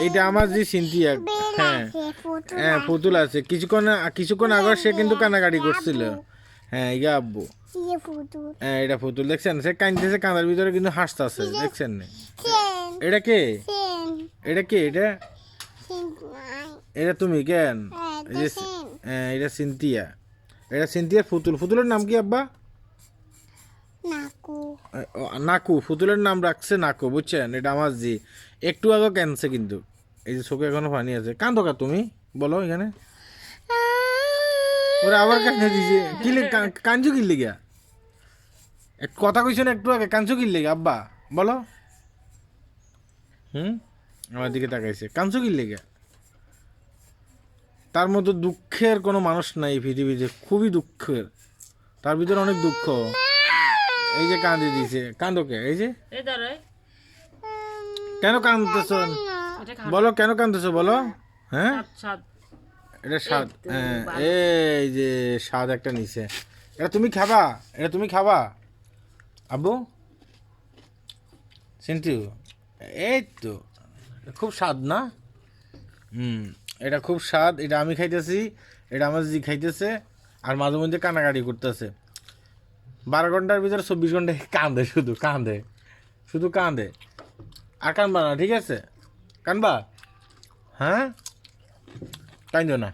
এইটা আমার জি সিনথিয়া। হ্যাঁ হ্যাঁ পুতুল আছে, কিছুক্ষণ আগে সে কিন্তু কান্নাকাটি করছিল। হ্যাঁ ইয়া আব্বু। হ্যাঁ এটা পুতুল, দেখছেন সে কাঁদতেছে, কাঁদার ভিতরে কিন্তু হাসতেছে, দেখছেন না? এটা কে? এটা কে? এটা তুমি কেন? এই যে হ্যাঁ এটা সিনথিয়া, এটা সিনথিয়ার পুতুল। পুতুলের নাম কি আব্বা? নাকু। পুতুলের নাম রাখছে নাকু, বুঝছেন? এটা আমার জি একটু আগে কাঁদছে কিন্তু, এই যে চোখে এখনো পানি আছে। কান্দো কা তুমি বলো এখানে? ওরা আবার কান্দে দিছে কি কাঞ্জু কিনলে গিয়া? কথা কইছো না একটু আগে, কাঞ্চু কিনলে গিয়া আব্বা বলো? আমার দিকে তাকাইছে, কাঞ্চু কিনলে গিয়া? তার মতো দুঃখের কোনো মানুষ নাই পৃথিবীতে, খুবই দুঃখের, তার ভিতরে অনেক দুঃখ। এই যে কাঁদে দিছে, কান্দোকে এই যে কেন কাঁদতেছ বলো, কেন কাঁদতেছ বলো? হ্যাঁ এটা স্বাদ, হ্যাঁ এই যে স্বাদ একটা নিছে, এটা তুমি খাবা, এটা তুমি খাবা আব্বু সিন্টু? এই তো খুব স্বাদ না? এটা খুব স্বাদ, এটা আমি খাইতেছি, এটা আমার জি খাইতেছে, আর মাঝে মধ্যে কান্নাকাটি করতেছে। 12 ঘন্টার ভিতরে 24 ঘন্টা কান্দে, শুধু কান্দে, শুধু কান্দে। আর কানবা না, ঠিক আছে? কানবা? হ্যাঁ কান্দো না।